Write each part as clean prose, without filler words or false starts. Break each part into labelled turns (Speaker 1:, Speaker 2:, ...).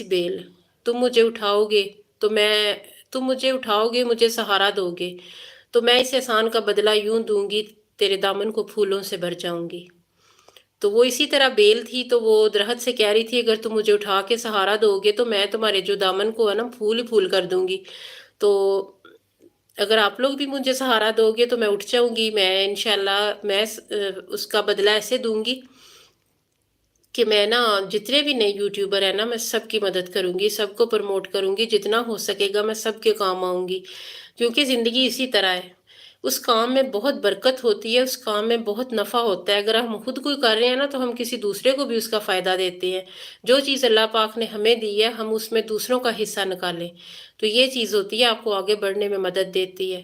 Speaker 1: Bell, तुम मुझे उठाओगे तो मैं तुम मुझे उठाओगे, मुझे सहारा दोगे, तो मैं इस एहसान का बदला यूं दूंगी, तेरे दामन को फूलों से भर जाऊंगी। तो वो इसी तरह बेल थी, तो वो दरख्त से कह रही थी अगर तुम मुझे उठा के सहारा दोगे तो मैं तुम्हारे जो दामन को है ना फूल ही फूल कर दूंगी। तो अगर आप लोग भी मुझे सहारा दोगे तो मैं उठ जाऊंगी, मैं इंशाल्लाह उसका बदला ऐसे दूंगी कि मैं ना जितने भी नए यूट्यूबर है ना मैं सबकी मदद करूंगी, सबको प्रमोट करूंगी, जितना हो सकेगा मैं सबके काम आऊंगी। क्योंकि जिंदगी इसी तरह है, उस काम में बहुत बरकत होती है, उस काम में बहुत नफा होता है। अगर हम खुद कोई कर रहे हैं ना तो हम किसी दूसरे को भी उसका फायदा देते हैं। जो चीज़ अल्लाह पाक ने हमें दी है हम उसमें दूसरों का हिस्सा निकालें, तो ये चीज़ होती है आपको आगे बढ़ने में मदद देती है।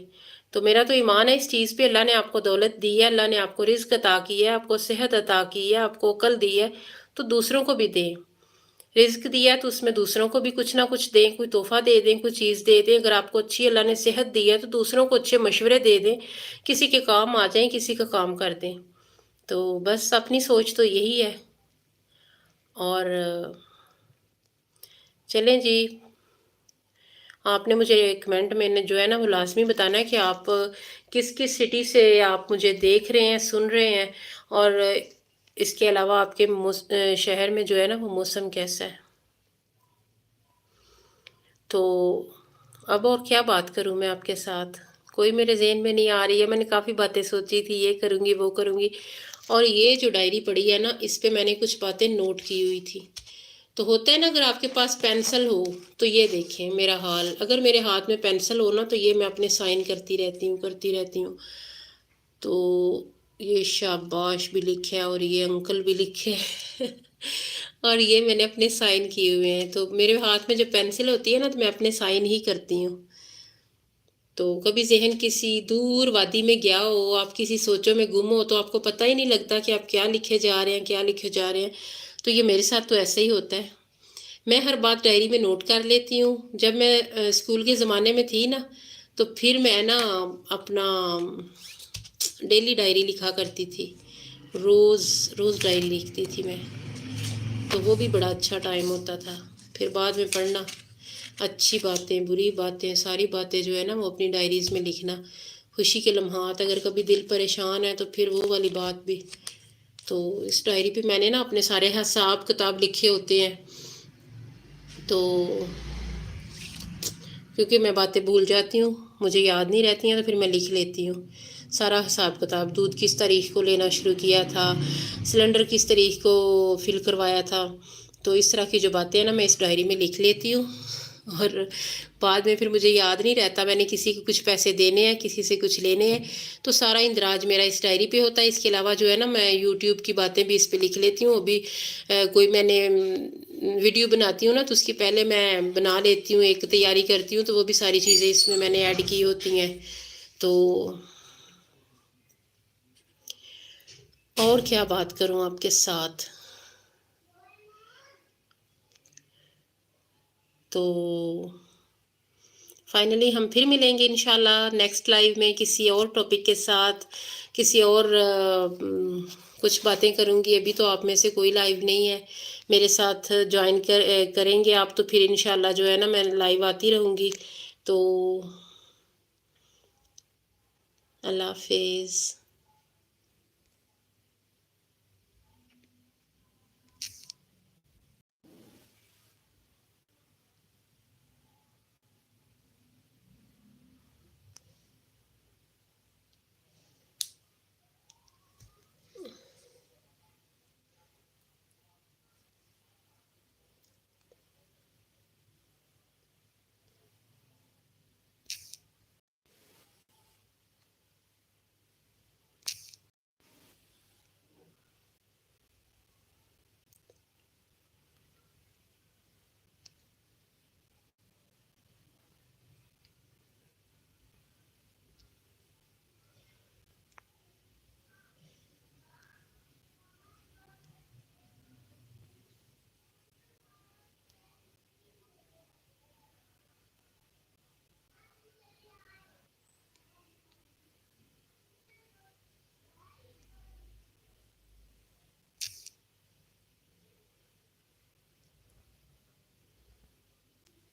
Speaker 1: तो मेरा तो ईमान है इस चीज़ पे, अल्लाह ने आपको दौलत दी है, अल्लाह ने आपको रिज्क अता की है, आपको सेहत अता की है, आपको अकल दी है, तो दूसरों को भी दें। रिज्क दिया है तो उसमें दूसरों को भी कुछ ना कुछ दें, कोई तोहफा दे दें, कोई चीज़ दे दें। अगर आपको अच्छी अल्लाह ने सेहत दी है तो दूसरों को अच्छे मशवरे दे दें, किसी के काम आ जाएं, किसी का काम कर दें। तो बस अपनी सोच तो यही है। और चलें जी, आपने मुझे कमेंट में जो है ना वो लाजमी बताना है कि आप किस किस सिटी से आप मुझे देख रहे हैं, सुन रहे हैं, और इसके अलावा आपके शहर में जो है ना वो मौसम कैसा है। तो अब और क्या बात करूं मैं आपके साथ, कोई मेरे ज़हन में नहीं आ रही है। मैंने काफ़ी बातें सोची थी, ये करूंगी वो करूंगी, और ये जो डायरी पड़ी है ना इस पे मैंने कुछ बातें नोट की हुई थी। तो होता है ना अगर आपके पास पेंसिल हो तो ये देखें मेरा हाल, अगर मेरे हाथ में पेंसिल हो ना तो ये मैं अपने साइन करती रहती हूँ। तो ये शाबाश भी लिखे है और ये अंकल भी लिखे है और ये मैंने अपने साइन किए हुए हैं। तो मेरे हाथ में जब पेंसिल होती है ना तो मैं अपने साइन ही करती हूँ। तो कभी जहन किसी दूर वादी में गया हो, आप किसी सोचों में गुम हो, तो आपको पता ही नहीं लगता कि आप क्या लिखे जा रहे हैं, क्या लिखे जा रहे हैं। तो ये मेरे साथ तो ऐसे ही होता है। मैं हर बात डायरी में नोट कर लेती हूँ। जब मैं स्कूल के ज़माने में थी ना तो फिर मैं ना अपना डेली डायरी लिखा करती थी, रोज़ रोज़ डायरी लिखती थी मैं। तो वो भी बड़ा अच्छा टाइम होता था। फिर बाद में पढ़ना, अच्छी बातें बुरी बातें सारी बातें जो है ना वो अपनी डायरीज़ में लिखना। खुशी के लम्हात, अगर कभी दिल परेशान है तो फिर वो वाली बात भी। तो इस डायरी पे मैंने ना अपने सारे हिसाब किताब लिखे होते हैं। तो क्योंकि मैं बातें भूल जाती हूँ, मुझे याद नहीं रहती हैं, तो फिर मैं लिख लेती हूँ सारा हिसाब किताब। दूध किस तारीख को लेना शुरू किया था, सिलेंडर किस तारीख को फिल करवाया था, तो इस तरह की जो बातें हैं ना मैं इस डायरी में लिख लेती हूँ। और बाद में फिर मुझे याद नहीं रहता मैंने किसी को कुछ पैसे देने हैं, किसी से कुछ लेने हैं, तो सारा इंदराज मेरा इस डायरी पे होता है। इसके अलावा जो है ना मैं यूट्यूब की बातें भी इस पे लिख लेती हूँ। अभी कोई मैंने वीडियो बनाती हूँ ना तो उसकी पहले मैं बना लेती हूँ, एक तैयारी करती हूँ, तो वो भी सारी चीज़ें इसमें मैंने ऐड की होती हैं। तो और क्या बात करूँ आपके साथ। तो फाइनली हम फिर मिलेंगे इंशाल्लाह नेक्स्ट लाइव में किसी और टॉपिक के साथ, किसी और कुछ बातें करूँगी। अभी तो आप में से कोई लाइव नहीं है मेरे साथ ज्वाइन करेंगे आप, तो फिर इंशाल्लाह जो है ना मैं लाइव आती रहूँगी। तो अल्लाह हाफिज़।